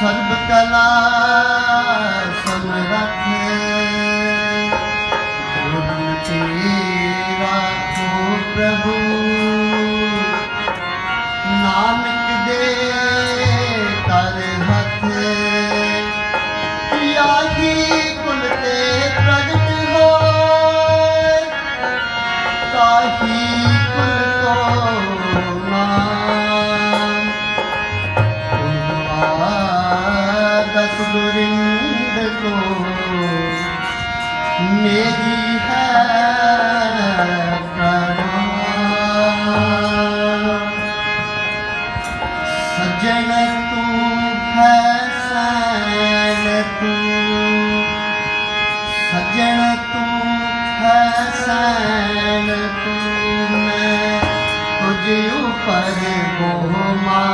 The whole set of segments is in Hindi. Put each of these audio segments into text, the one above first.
सर्व कला समरथ पूर्ण तेरा हो प्रभु नानक दे कर हथ याही कुल ते प्रगट हो ताही कुल को मान दस गुरिंद को मेरी है सज्जन तू फैसन तू सज्जन तू फैसन तू मैं तुझ ऊपर बहुमानिया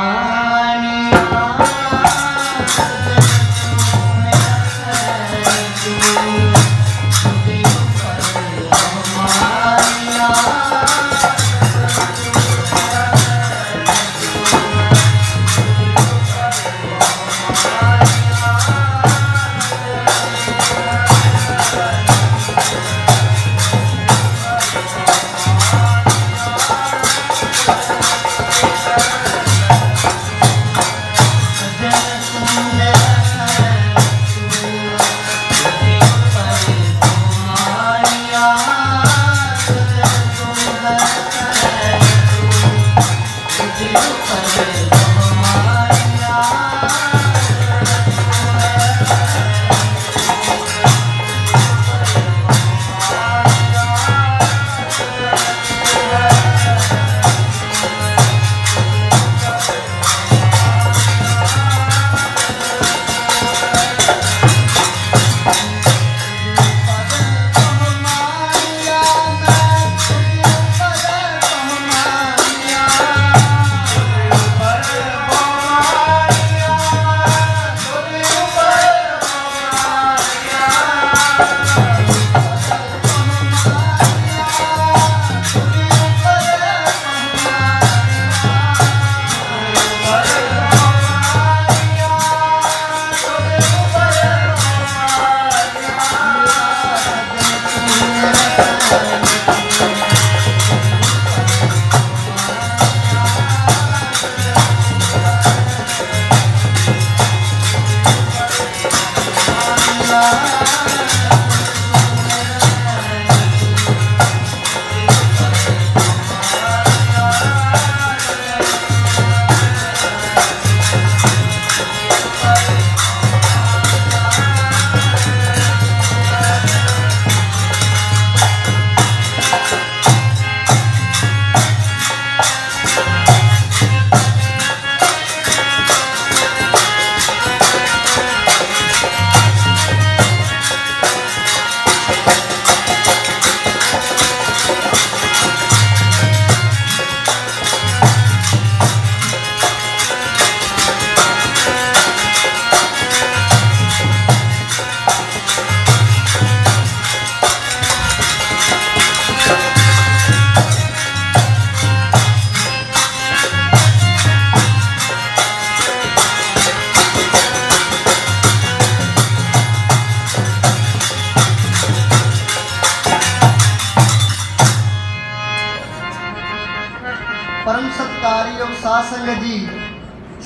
परम सत्कारी और साध संगत जी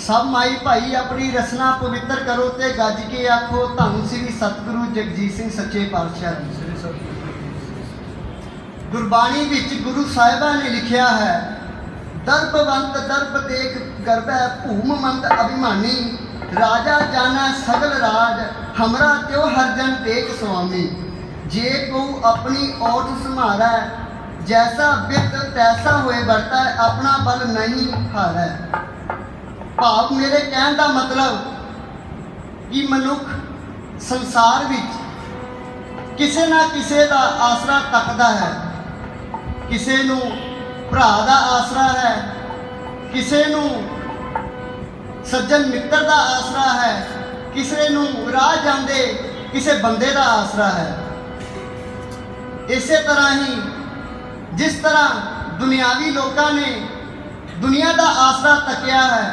सब माई भाई अपनी रसना पवित्र करो ते गज के आखो धन श्री सतगुरु जगजीत सिंह सच्चे पातशाह जी। गुरबाणी विच गुरु साहिबा ने लिखा है दर्पवंत दर्प देख गर्भ भूममंत अभिमानी राजा जाना सगल राज हमरा त्यो हरजन टेक स्वामी जे को अपनी ओठ संभारा जैसा बित तैसा हुए बढ़ता है अपना बल नहीं हारा भाव मेरे कहने का मतलब कि मनुख संसार विच किसी ना किसी का आसरा तकदा है किसी नू भरा का आसरा है किसी नू सज्जन मित्र का आसरा है किसी नू राह जांदे किसी बंदे का आसरा है। इस तरह ही जिस तरह दुनियावी लोगों ने दुनिया का आसरा तकिया है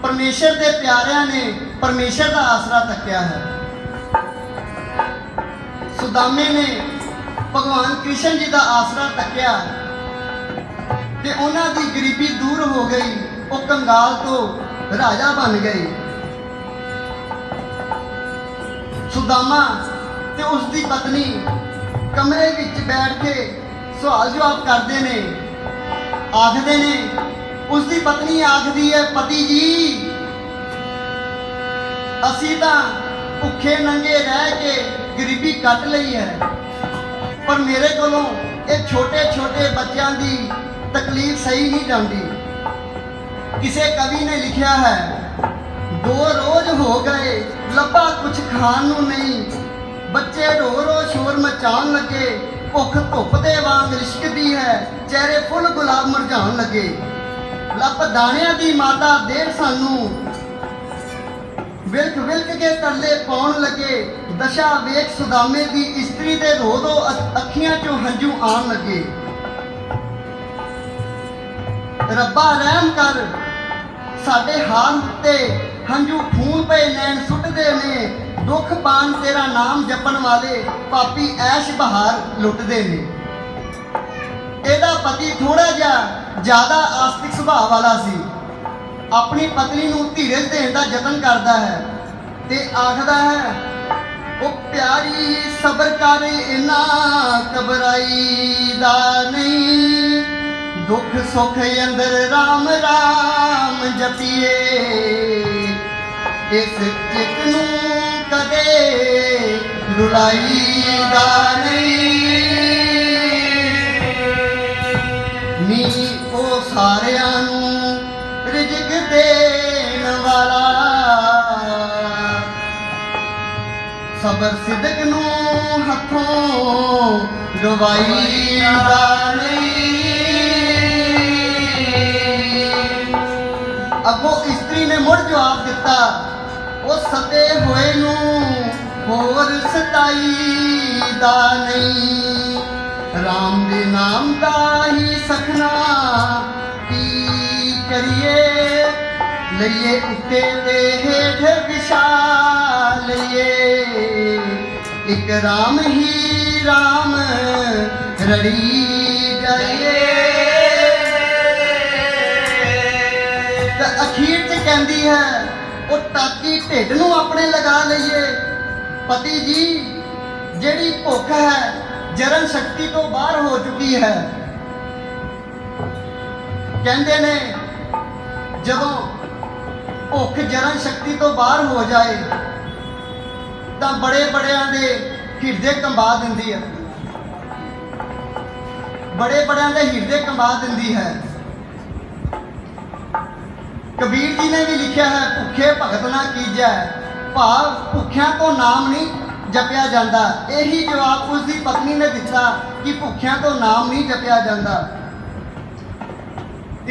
परमेश्वर के प्यारिਆਂ ने परमेश्वर का आसरा तकिया है। सुदामे ने भगवान कृष्ण जी का आसरा तकिया ते उन्हां दी गरीबी दूर हो गई, वो कंगाल तो राजा बन गए। सुदामा ते उसकी पत्नी कमरे विच बैठ के सवाल जवाब करते ने, आखदे ने, उसकी पत्नी आखदी है, पति जी असी तां भुखे नंगे रह के गरीबी कट लई है, पर मेरे कोलों ये छोटे छोटे बच्चों की तकलीफ सही नहीं जाती। किसी कवि ने लिखा है, 2 रोज हो गए लब्भा कुछ खान नूं नहीं, बच्चे रो रो शोर मचाउण लगे, भुख धुप दे वांग लिशकदी है, चेहरे फुल गुलाब मुरझाउण लगे। लप दाणियां दी माता देर सानू विलक विलक के तरले पाउण लगे, दशा वेख सुदामे दी इस्त्री दे रो दो अखियां चों हंझू आउण लगे। रब्बा रहम कर साडे हाल उत्ते हंझू खून पे नैन सुटदे ने, दुख पान तेरा नाम जपण वाले पापी ऐश बहार लुटदे ने। ਇਹਦਾ पति थोड़ा ਜਿਹਾ ज़्यादा आस्तिक सुभाव वाला सी, अपनी पत्नी नूं धीरज देण दा यतन करदा है ते आखदा है, ओ प्यारी सबर कर इना घबराईदा नहीं, दुख सुख अंदर राम राम जपीए, इस चित नूं कदे रुलाईदा नहीं। नी ओ सारियां नूं रिजक देण वाला, सबर सिदक नूं हथों गवाईदा नहीं। अगों इस्त्री ने मुड़ जवाब दिता, ओ सते होए नूं होर सताईदा नहीं, राम दे नाम दा ही सखना की करिए, लइए उत्ते ते हेठ विछा लइए, एक राम ही राम रड़ी जाइए। ते अखीर च कहंदी है, ओ टाकी ढिड नूं अपने लगा लइए, पति जी जिहड़ी भुख है जरन शक्ति तो बाहर हो चुकी है। कहते ने जदों भुख जरन शक्ति तो बाहर हो जाए तो बड़े बड़ियां दे हिरदे कंबा दिंदी है, बड़े बड़ियां दे हिरदे कंबा दिंदी है। कबीर जी ने भी लिखा है, भुखे भगत ना कीजै, भाव भुखियां तो नाम नहीं जपिया जाता। यही जवाब उसकी पत्नी ने दिता कि भुखियां तो नाम नहीं जपिया जाता।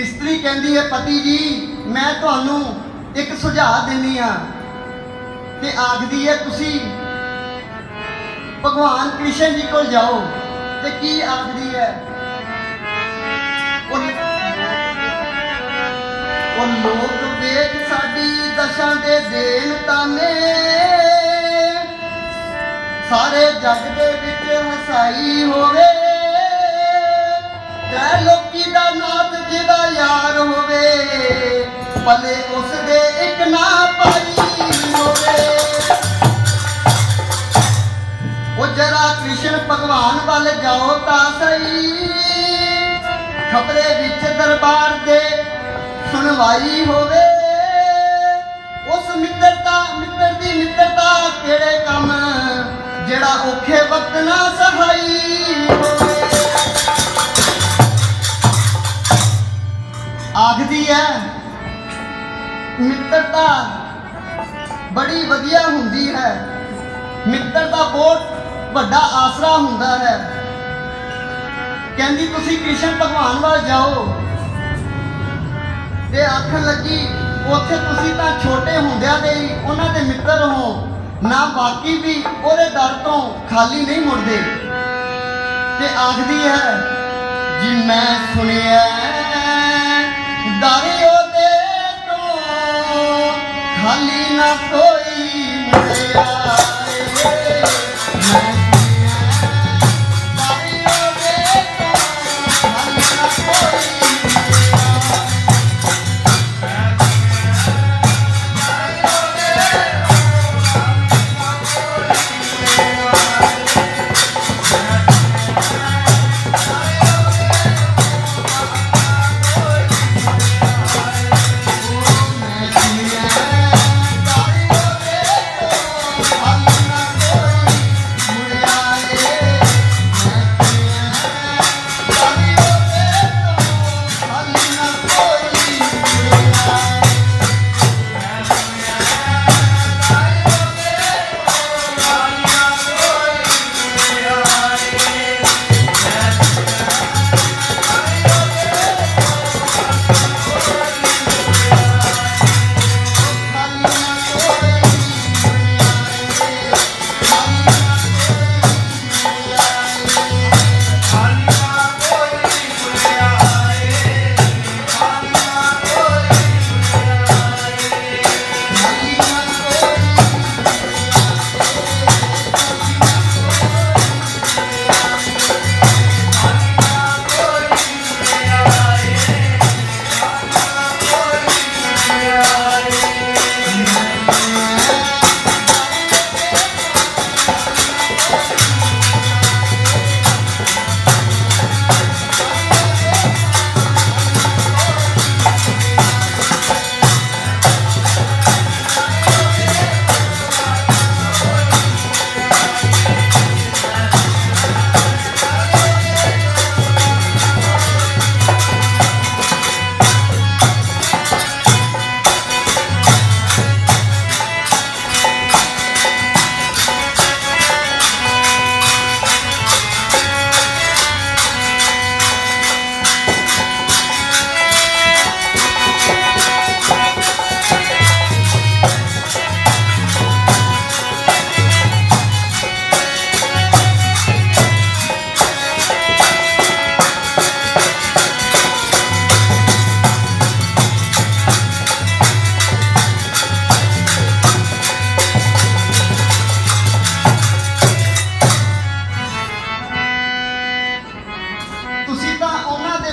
इस्त्री कहती है, पति जी मैं तुहानू एक सुझाव देनी हाँ, ते आखदी है तुसी भगवान कृष्ण जी को जाओ। ते की आखदी है, वो लोग वेख साडी दशा दे देन ताने, सारे जग दे विच हसाई होवे, तै लोकी दा नाथ जिदा यार होवे, भले उस दे एक ना पाई होवे। ओ जरा कृष्ण भगवान वाल जाओ ता सही, खबरे विच दरबार दे सुनवाई होवे, उस मित्रता मित्र दी मित्रता केड़े कम, जेड़ा औखे वक्त ना सहाई होवे। आखदी है मित्रता बड़ी वधिया हुंदी है, मित्र दा बहुत वड्डा आसरा हुंदा है। कहंदी तुसी कृष्ण भगवान वाल जाओ, ते आखन लगी उत्थे तुसी तां छोटे हुंदियां दे ही उन्हां दे मित्र हो, ना बाकी भी ओहदे दर तो खाली नहीं मुड़दे। ते आखदी है जी मैं सुनिया दर ओहदे तो हाली ना कोई मुड़िया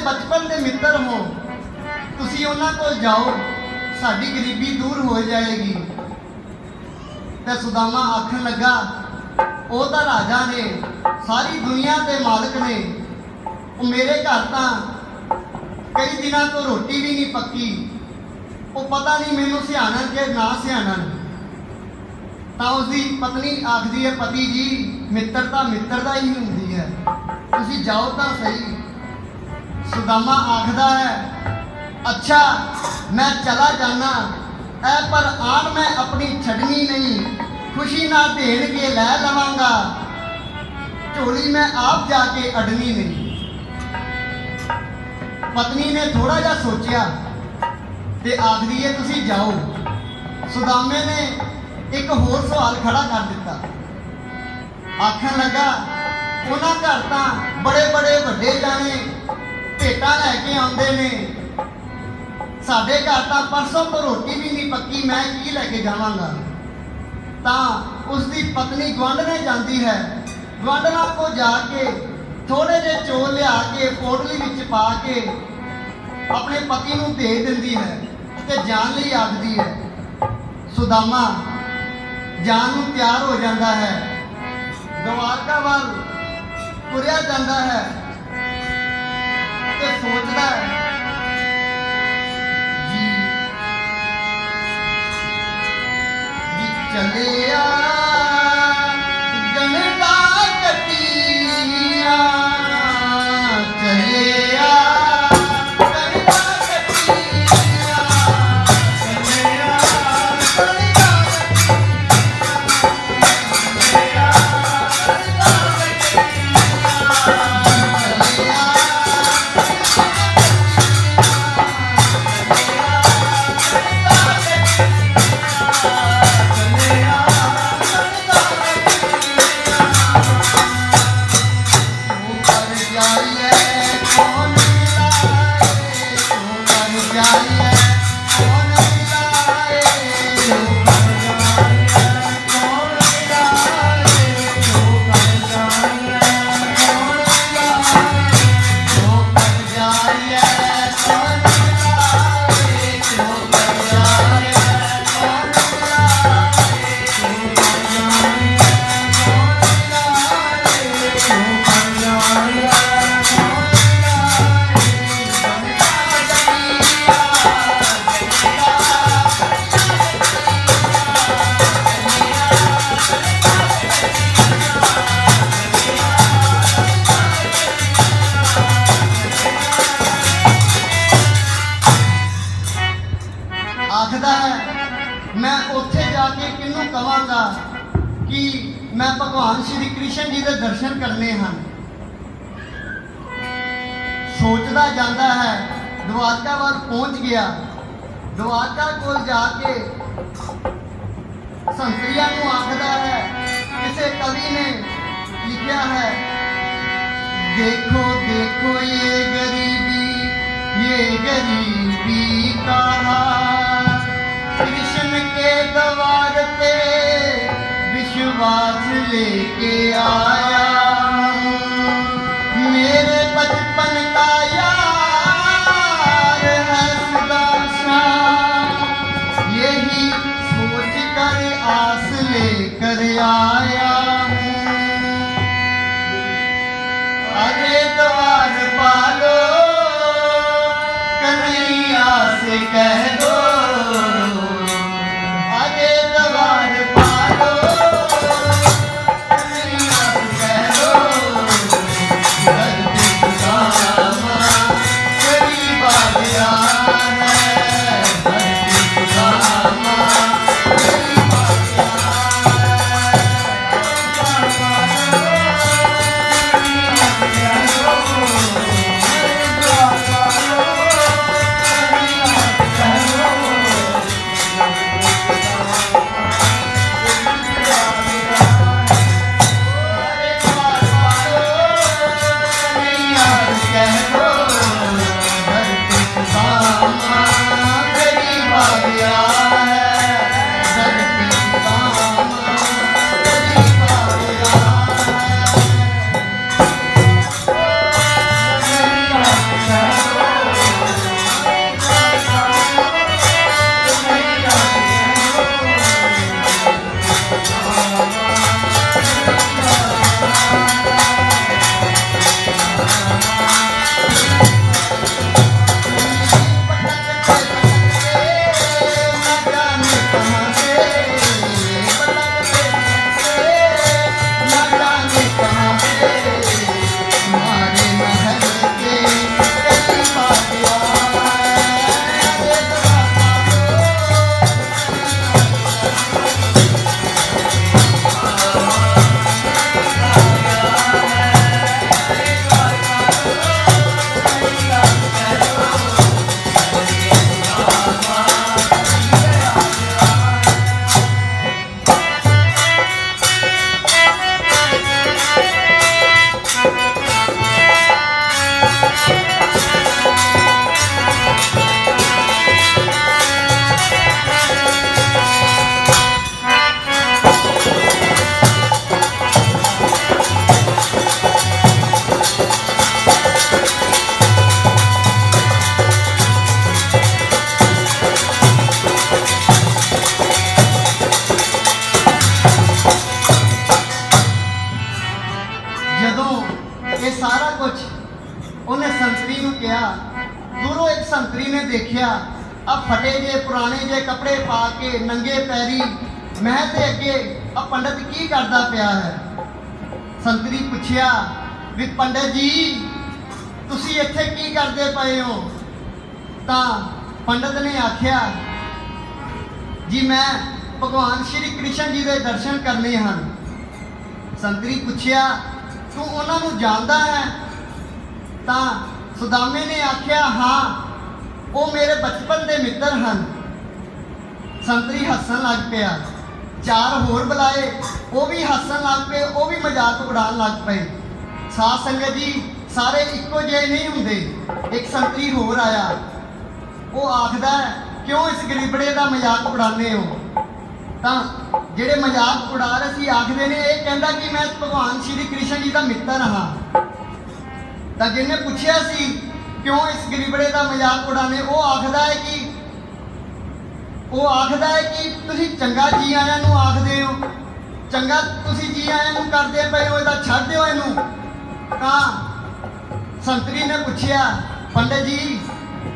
बचपन के मित्र हो, तुसी उन्हां कोल जाओ, साडी गरीबी दूर हो जाएगी। ते सुदामा आखन लगा, वो तो राजा ने, सारी दुनिया के मालिक ने, मेरे घर तो कई दिनों तो रोटी भी नहीं पक्की, वो पता नहीं मैनू सियाणन के ना सियाणन। तो उसकी पत्नी आखदी है, पति जी मित्रता मित्रता ही होंदी है, तुसी जाओ तो सही। सुदामा आखदा है, अच्छा मैं चला जाना ऐ, पर आन मैं अपनी छड़नी नहीं, खुशी ना देन के लै लवांगा, झोली मैं आप जाके अडनी नहीं। पत्नी ने थोड़ा जा सोचा ते आखदी है, तुसी जाओ। सुदामे ने एक होर सवाल खड़ा कर दिता, आखन लगा, उन्हां घर तां बड़े बड़े वड्डे जाने भेटा लैके आउंदे ने, साडे घर तां परसों तो रोटी भी नहीं पक्की, मैं की लैके जावांगा। तां उसकी पत्नी गुआंढने जाती है, गुआंढना को जाके थोड़े जे चौल लिया के पोटली विच पा के अपने पति नूं दे दिंदी है ते जान लई आखदी है। सुदामा जान नूं तैयार हो जाता है, द्वारका वल तुरिया जाता है ते सोचदा है, चलिया गणता कटिया, चलिया गणता कटिया, चलिया गणता कटिया, भगवान श्री कृष्ण जी के दर्शन करने हैं। सोचता जाता है, द्वारका वाल पहुंच गया। द्वारका को जाके संतरिया को आखदा है, किसी कवि ने लिखा है, देखो देखो ये गरीबी का हाल, कृष्ण के द्वार पे विश्वास लेके आया, मेरे बचपन का यार है सुदर्शन, यही सोच कर आस लेकर आया हूँ। अरे द्वार पालो कन्हैया से कह दो, अरे द्वार पालो कन्हैया से कह दो, धरती सुदामा गरीब आ गया है, धरती सुदामा गरीब आ गया अब फटे जे पुराने जे कपड़े पा के नंगे पैरी मैं ते अगे अब पंडित की करता पिया है। संतरी पूछया भी पंडित जी तुसी इत्थे की करते पे हो? तां पंडित ने आख्या जी मैं भगवान श्री कृष्ण जी के दर्शन करने हैं। संतरी पूछया तू उन्होंने जानता है? तां सुदामे ने आख्या हाँ वो मेरे बचपन के मित्र हैं। संतरी हसन लग पिया, चार होर बुलाए वो भी हसन लग पे, वो भी मजाक उड़ान लग पे। साध संगत जी सारे इक्को जे नहीं होंगे। एक संतरी होर आया, वो आखदा क्यों इस गरीबड़े का मजाक उड़ाने हो? तो जेडे मजाक उड़ा रहे सी आखदे ने ये कहता कि मैं भगवान श्री कृष्ण जी का मित्र हाँ। तो जिन्हें पूछया सी क्यों इस गरीबड़े का मजाक उड़ाने, वो आखदा है कि तुसी चंगा जी आया नूं आखदे हो, चंगा तुसी जी आया नूं करदे पए हो, इहदा छड्ड दिओ इहनूं। तां संतरी ने पूछया पंडित जी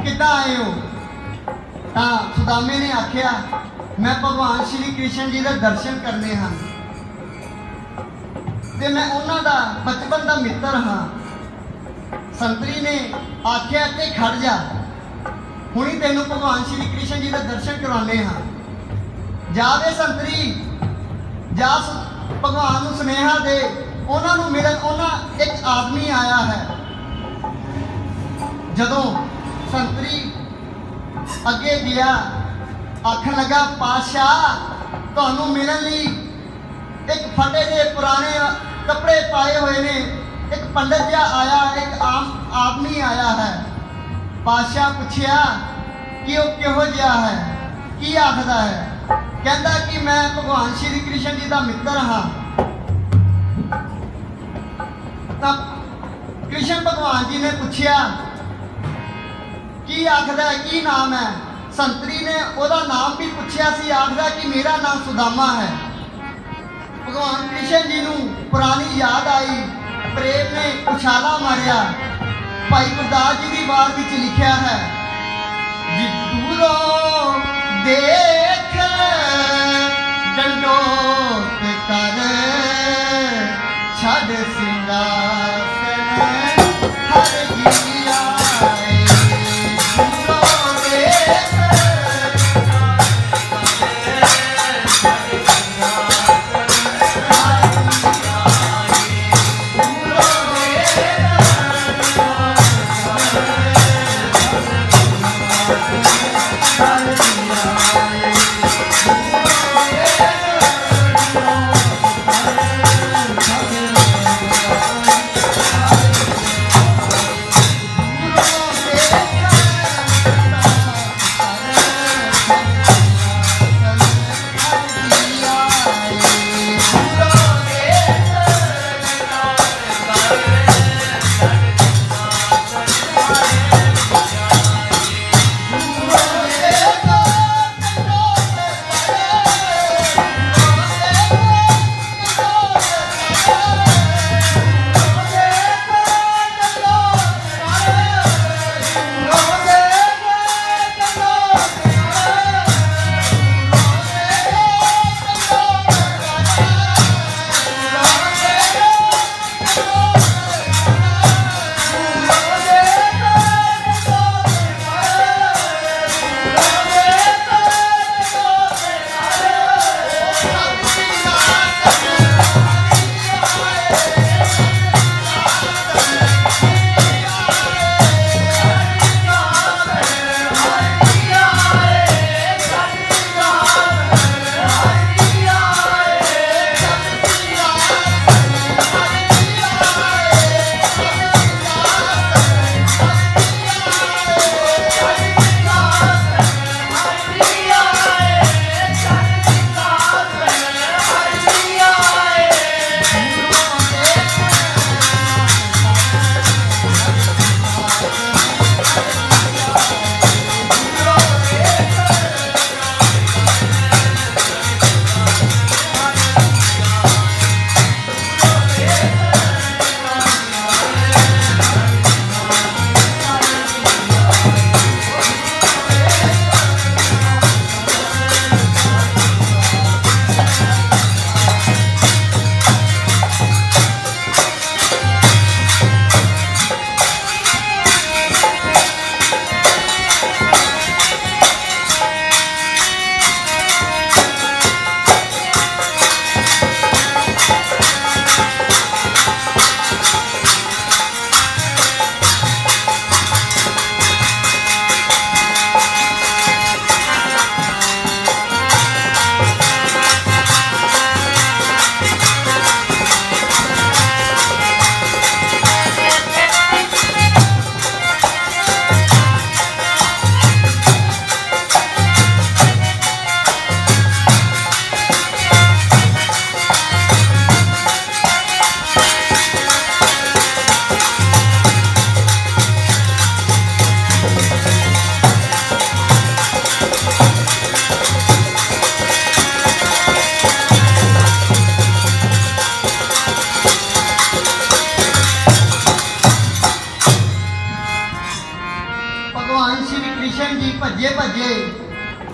किद्दां आए हो? तां सुदामे ने आख्या मैं भगवान श्री कृष्ण जी के दर्शन करने हैं ते मैं उन्हां दा बचपन का मित्र हाँ। संतरी ने आख्या कि खड़ जा, हुणी तेनू भगवान श्री कृष्ण जी के दर्शन करवाने हाँ। जावे संतरी जा भगवान नूं सुनेहा दे, उन्हां नूं मिलन। उन्हां एक आदमी आया है। जदों संतरी अगे गया, आखन लगा पातशाह तुहानूं मिलन लई एक फटे जे पुराने कपड़े पाए हुए ने एक पंडित जिहा आया, एक आम आदमी आया है। पातशाह पुछया कि वह किहो जिहा है, की आखदा है? कहता कि मैं भगवान श्री कृष्ण जी का मित्र हाँ। तब कृष्ण भगवान जी ने पूछया की आखदा है, की नाम है? संतरी ने ओदा नाम भी पूछया सी, आखदा कि मेरा नाम सुदामा है। भगवान कृष्ण जी नूं पुरानी याद आई, प्रेम ने उछाला मारिया। भाई गुरदास जी की वार विच लिखिया है, दूरों देख डंडोत कर छड़ सिंहासन हर जी आए। दूरों देख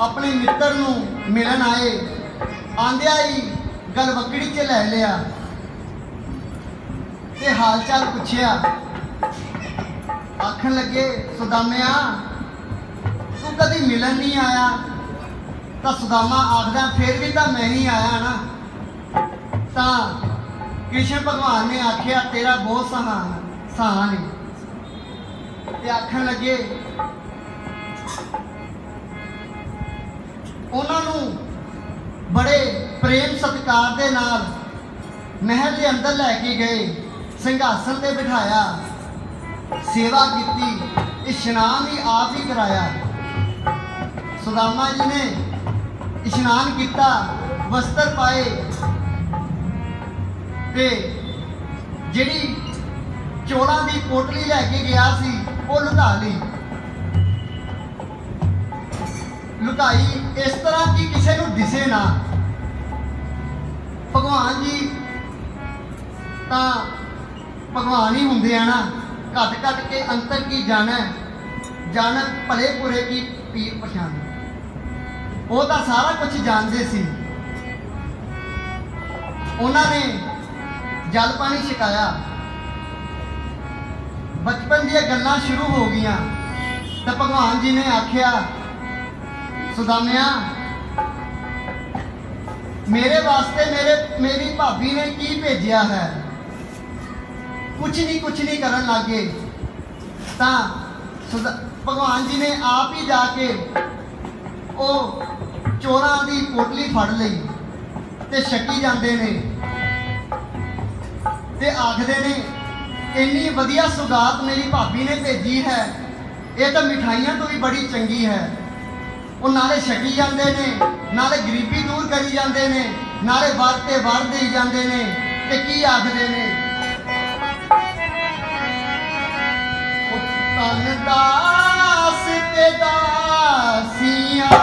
अपने मित्र नूं मिलन आए, आंदिया ही गलवकड़ी च लै लिया ते हाल चाल पुछया। आखन लगे सुदामिया तू कभी मिलन नहीं आया? तो सुदामा आखदा फिर भी तो मैं ही आया ना। तो कृष्ण भगवान ने आख्या तेरा बहुत सहान है। आखन लगे उन्होंने बड़े प्रेम सत्कार के नाल महल के अंदर लैके गए, सिंघासन से बिठाया, सेवा की, इशनान भी आप ही कराया। सुदामा जी ने इशनान किया, वस्त्र पाए ते जिहड़ी चौलों की पोटली लैके गया सी वो लुका ली, लुकाई इस तरह कि किसी को दिसे ना। भगवान जी तो भगवान ही होंगे हैं ना, घट घट के अंतर की जाना जान भले बुरे की पीर पछान, वो तो सारा कुछ जानते सी। उन्होंने जल पानी छकाया, बचपन दी गल्लां शुरू हो गई तो भगवान जी ने आख्या सुदामिया मेरे वास्ते मेरी भाभी ने की भेजा है, कुछ नहीं करन लगे। तो भगवान जी ने आप ही जाके वो चोरां की पोटली फड़ ली ते छकी जाते ने ते आखदे ने इन्नी वधिया सौगात मेरी भाभी ने भेजी है, ये तो मिठाइयां तो भी बड़ी चंगी है। वो नाले छकी जाते ने, नाले गरीबी दूर करी जाते ने, नाले वर ते वर दे जाते ने ते की आखदे ने तन दास ते दासियां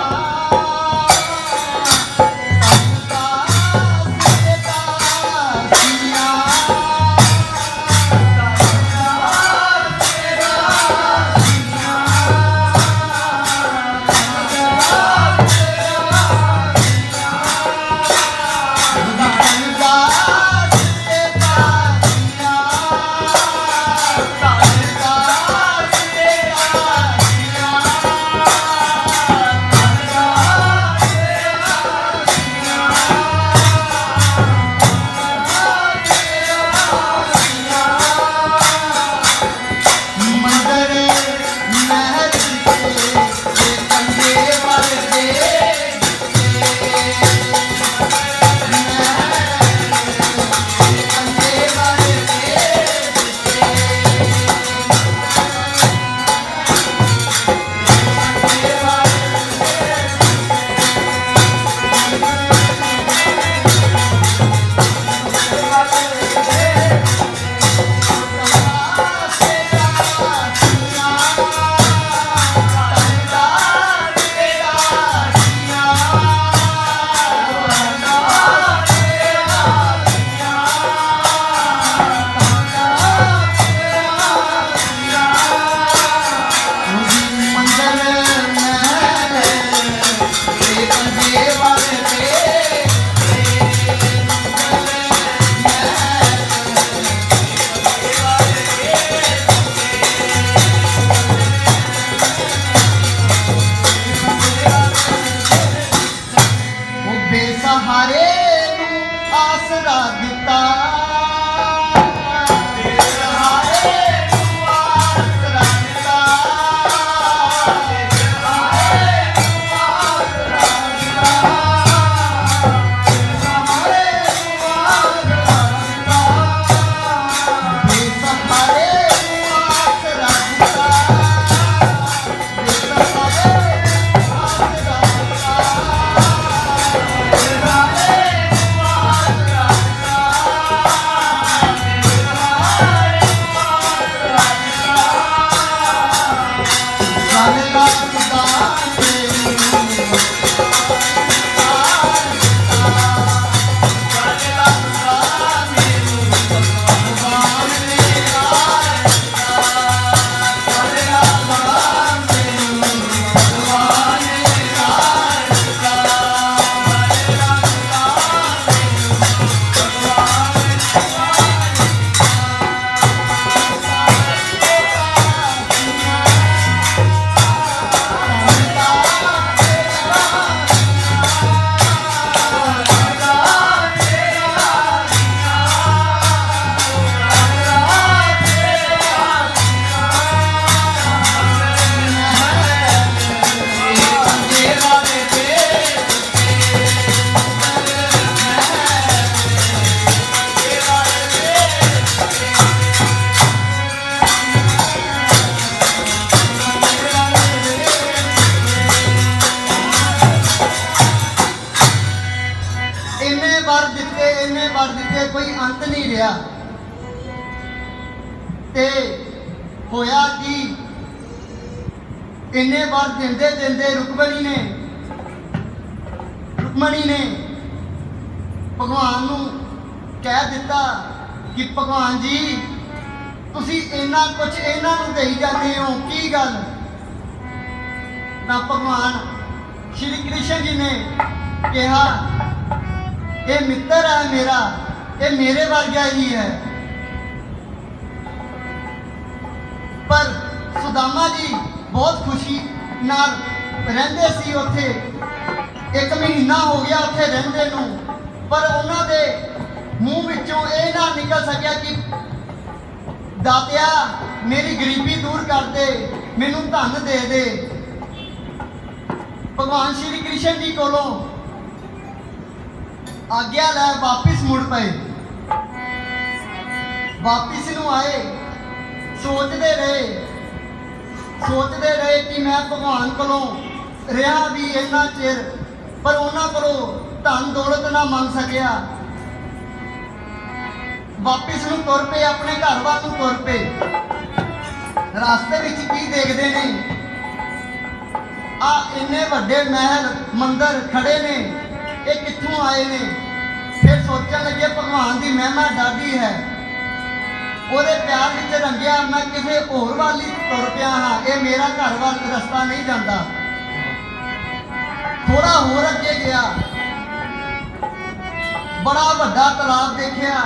ते होया कि इन्ने बार देंदे देंदे रुकमणी ने भगवान नूं कह दिता कि भगवान जी तुसी इन्ना कुछ इन्हां नूं देई जाते हो, की गल? तां भगवान श्री कृष्ण जी ने कहा ये मित्र है मेरा, ये मेरे वर्गा ही है। पर सुदामा जी बहुत खुशी नाल रहिंदे सी उत्थे, 1 महीना हो गया उत्थे रहिंदे नूं, पर उन्हां दे मूँह विचों ये ना निकल सकिया कि दातिया मेरी गरीबी दूर कर दे, मैनूं धन दे दे। भगवान श्री कृष्ण जी कोलों आग्या लै वापिस मुड़ पे, वापिस नूं आए, सोचते रहे कि मैं भगवान कोलों रहा भी इन्ना चिर, पर उन्हां कोलों धन दौलत ना मंग सकिया। वापिस नूं तुर पे, अपने घर वाल नूं तुर पे। रास्ते विच की देखते ने, आ इन्ने वड्डे महल मंदिर खड़े ने, ये कित्थों आए ने? फिर सोचन लगे भगवान की महिमा डाढी है, ਉਹਦੇ प्यार विच रंगिया मैं किसी होर वाल ही तुर पिया हाँ, ये मेरा घर वाल रस्ता नहीं जाता। थोड़ा होर अगे गया, बड़ा वड्डा तालाब देखिया,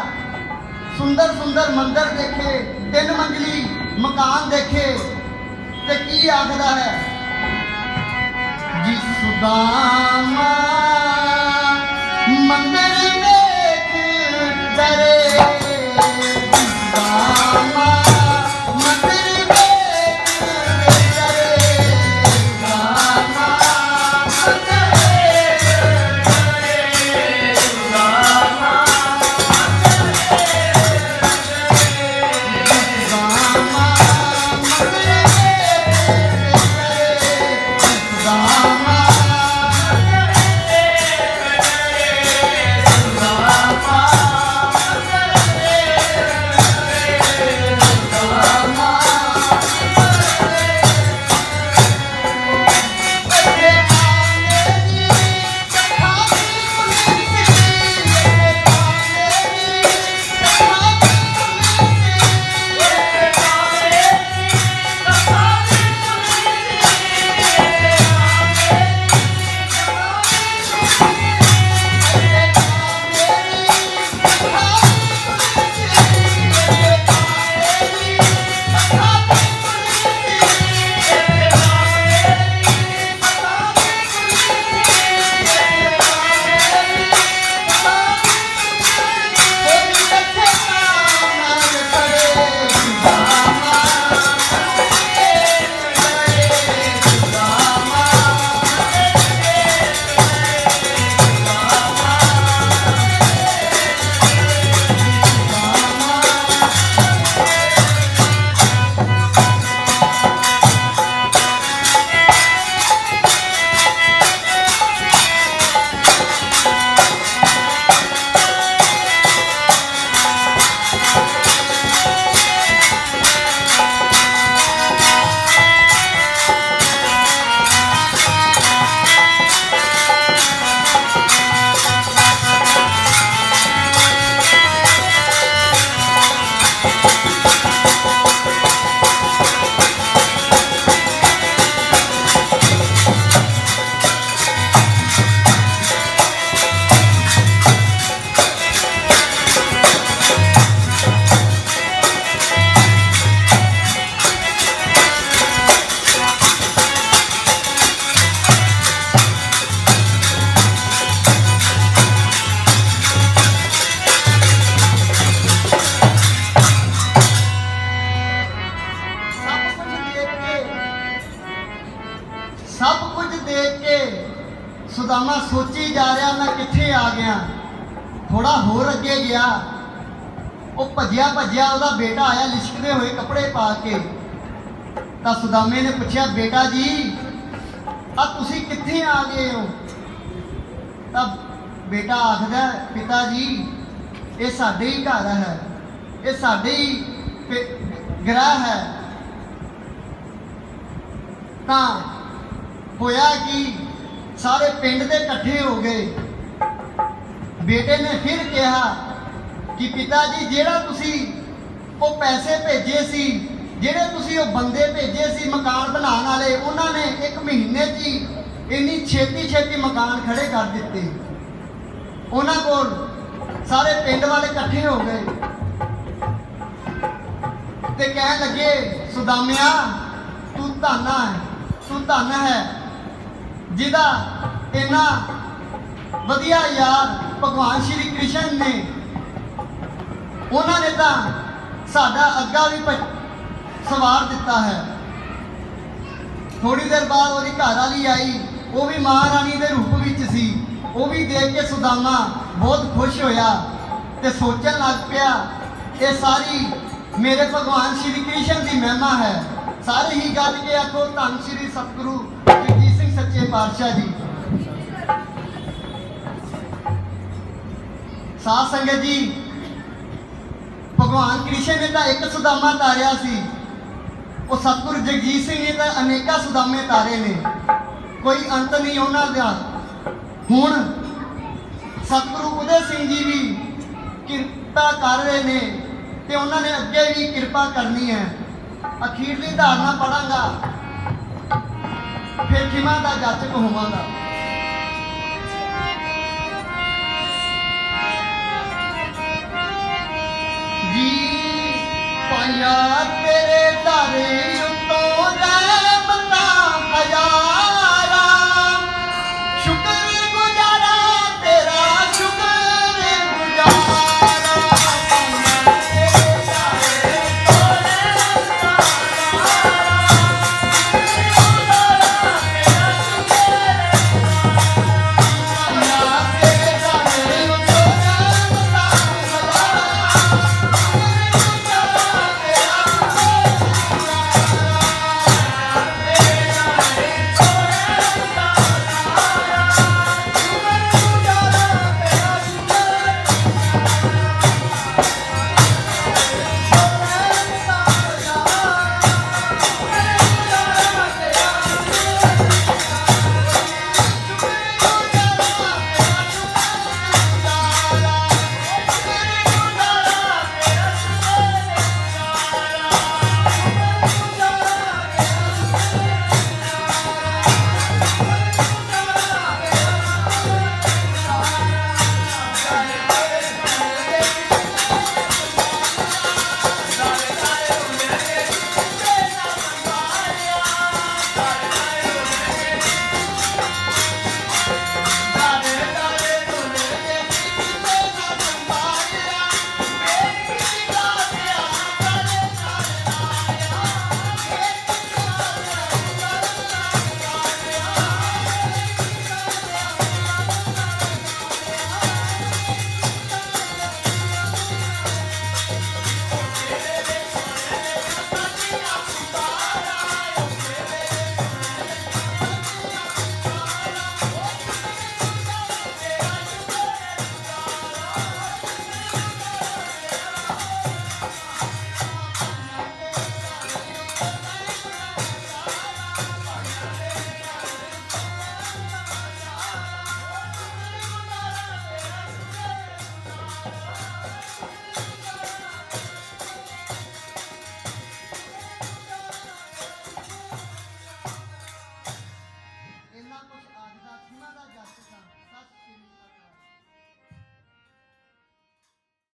सुंदर सुंदर मंदिर देखे, 3 मंजिली मकान देखे, ते की आखदा है जी सुदामा मंदिर देख डरे, सुदामा सोची जा रहा मैं कित्थे आ गया। थोड़ा होर अगे गया, वो भजिया भजिया उसका बेटा आया लिशकते हुए कपड़े पा के। तो सुदामे ने पूछा बेटा जी अब तुसी कित्थे आ गए हो? तब बेटा आखदा पिता जी ये साडे ही घर है, ये साडे ही ग्रह है। तो होया कि सारे पिंड दे इकट्ठे हो गए। बेटे ने फिर कहा कि पिता जी जेड़ा तुसी वो पैसे भेजे सी, जेड़े तुसी वो बंदे भेजे सी मकान बनाने वाले, उन्होंने एक महीने ची इन्नी छेती छेती मकान खड़े कर दिते। उन्होंने को सारे पिंड वाले इकट्ठे हो गए ते कह लगे सुदामिया तू धन है, तू धन है जिदा इन्ना वधिया यार भगवान श्री कृष्ण ने, उन्होंने तो साडा अग्गा भी सवार दिता है। थोड़ी देर बाद वो घर वाली आई, वो भी महारानी के रूप में सी। वो भी देख के सुदामा बहुत खुश होया ते सोचन लग पिया ये सारी मेरे भगवान श्री कृष्ण की महिमा है। सारे ही गल के आखो धन श्री सतगुरु जगजीत सिंह सच्चे पातशाह जी। साध संगत जी, भगवान कृष्ण ने तो एक सुदामा तारिया सी, वो सतगुरु जगजीत सिंह ने तो अनेका सुदामे तारे ने, कोई अंत नहीं उन्होंने। हुण सतगुरु उदय सिंह जी भी किरपा कर रहे ने ते उन्होंने अगे भी किरपा करनी है। अखीरली धारणा पढ़ांगा फिर खिमा का जाचक होवांगा। जी पाया तेरे दारे